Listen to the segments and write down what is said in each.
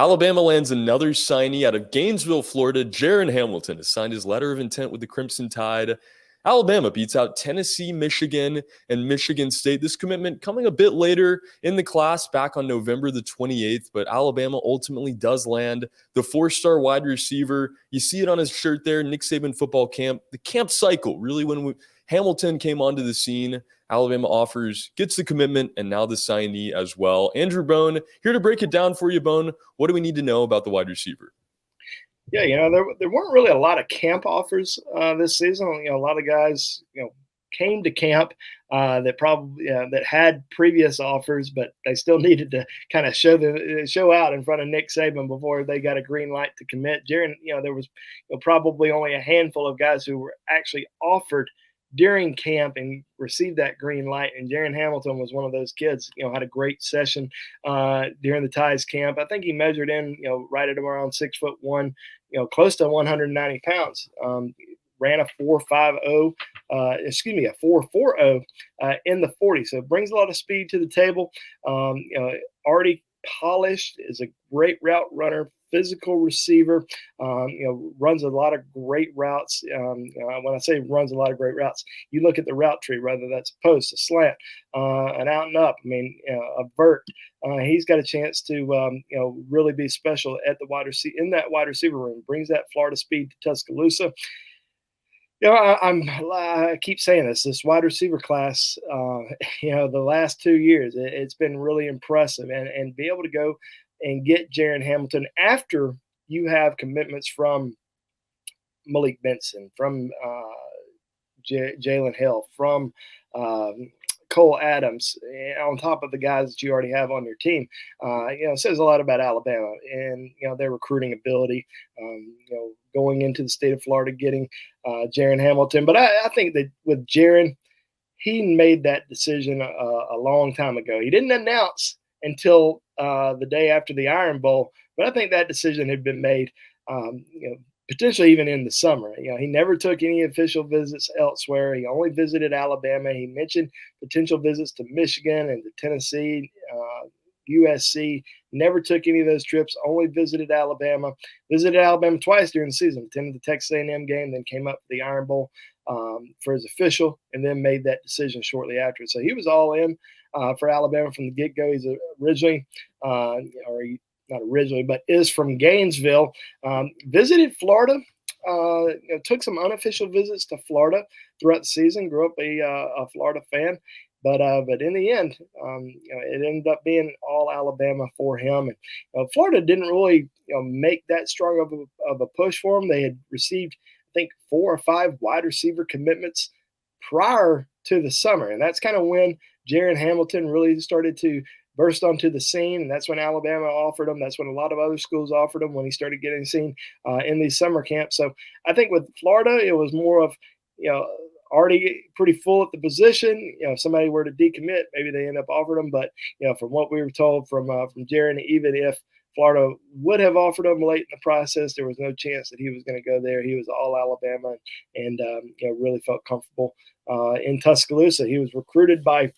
Alabama lands another signee out of Gainesville, Florida. Jaren Hamilton has signed his letter of intent with the Crimson Tide. Alabama beats out Tennessee, Michigan, and Michigan State. This commitment coming a bit later in the class, back on November the 28th, but Alabama ultimately does land the four-star wide receiver. You see it on his shirt there, Nick Saban football camp. The camp cycle, really, when Hamilton came onto the scene, Alabama offers, gets the commitment, and now the signee as well. Andrew Bone, here to break it down for you, Bone. What do we need to know about the wide receiver? Yeah, there weren't really a lot of camp offers this season. A lot of guys, came to camp that had previous offers, but they still needed to kind of show out in front of Nick Saban before they got a green light to commit. Jaren, there was probably only a handful of guys who were actually offered during camp and received that green light. And Jaren Hamilton was one of those kids, had a great session during the Tides camp. I think he measured in, right at around 6'1", close to 190 pounds. Ran a 4.50, a 4.40 in the 40. So it brings a lot of speed to the table. Already polished, is a great route runner, physical receiver, runs a lot of great routes. When I say runs a lot of great routes, you look at the route tree, whether that's a post, a slant, an out and up, a vert. He's got a chance to, really be special at the in that wide receiver room. Brings that Florida speed to Tuscaloosa. I keep saying this wide receiver class, the last 2 years, it's been really impressive. And be able to go and get Jaren Hamilton after you have commitments from Malik Benson, from Jalen Hill, from Cole Adams, on top of the guys that you already have on your team, it says a lot about Alabama and, their recruiting ability, going into the state of Florida, getting Jaren Hamilton. But I think that with Jaren, he made that decision a long time ago. He didn't announce until the day after the Iron Bowl, but I think that decision had been made, potentially even in the summer. He never took any official visits elsewhere. He only visited Alabama. He mentioned potential visits to Michigan and to Tennessee, USC. Never took any of those trips. Only visited Alabama. Visited Alabama twice during the season. Attended the Texas A&M game, then came up to the Iron Bowl for his official, and then made that decision shortly after. So he was all in for Alabama from the get-go. He's originally, not originally, but is from Gainesville. Visited Florida. Took some unofficial visits to Florida throughout the season. Grew up a Florida fan, but in the end, it ended up being all Alabama for him. And Florida didn't really make that strong of a push for him. They had received, I think, 4 or 5 wide receiver commitments prior to the summer, and that's kind of when Jaren Hamilton really started to burst onto the scene, and that's when Alabama offered him. That's when a lot of other schools offered him, when he started getting seen in these summer camps. So I think with Florida, it was more of, already pretty full at the position. If somebody were to decommit, maybe they end up offering him. But, from what we were told from Jaren, even if Florida would have offered him late in the process, there was no chance that he was going to go there. He was all Alabama and really felt comfortable in Tuscaloosa. He was recruited by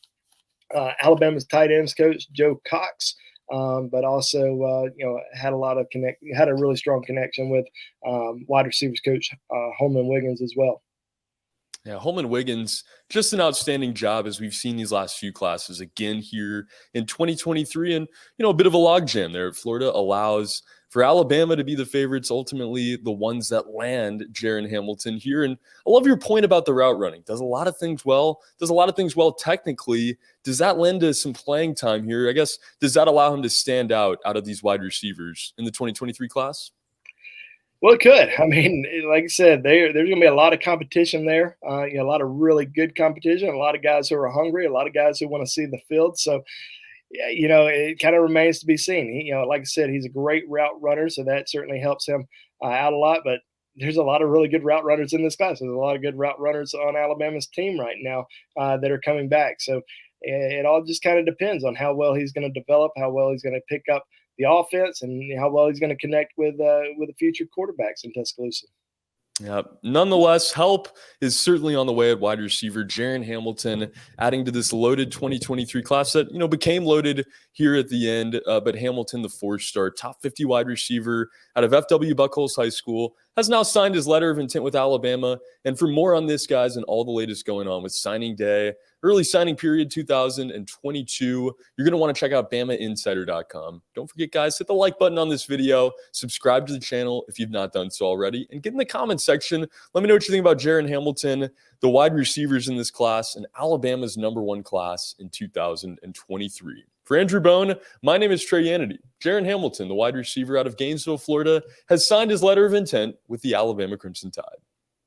Alabama's tight ends coach Joe Cox, but also had a really strong connection with wide receivers coach Holman Wiggins as well. Yeah, Holman Wiggins, just an outstanding job, as we've seen these last few classes again here in 2023. And, a bit of a logjam there at Florida allows for Alabama to be the favorites, ultimately the ones that land Jaren Hamilton here. And I love your point about the route running. Does a lot of things well technically. Does that lend to some playing time here? I guess, does that allow him to stand out of these wide receivers in the 2023 class? Well, it could. Like I said, there's going to be a lot of competition there. A lot of really good competition, a lot of guys who are hungry, a lot of guys who want to see the field. So, it kind of remains to be seen. He, like I said, he's a great route runner, so that certainly helps him out a lot. But there's a lot of really good route runners in this class. There's a lot of good route runners on Alabama's team right now that are coming back. So it all just kind of depends on how well he's going to develop, how well he's going to pick up the offense, and how well he's going to connect with the future quarterbacks in Tuscaloosa. Yeah. Nonetheless, help is certainly on the way at wide receiver. Jaren Hamilton adding to this loaded 2023 class that, became loaded here at the end. But Hamilton, the 4-star, top 50 wide receiver out of FW Buckholz High School, has now signed his letter of intent with Alabama. And for more on this, guys, and all the latest going on with signing day, early signing period 2022, you're going to want to check out BamaInsider.com. Don't forget, guys, hit the like button on this video, subscribe to the channel if you've not done so already, and get in the comments section. Let me know what you think about Jaren Hamilton, the wide receivers in this class, and Alabama's #1 class in 2023. For Andrew Bone, my name is Trey Yanity. Jaren Hamilton, the wide receiver out of Gainesville, Florida, has signed his letter of intent with the Alabama Crimson Tide.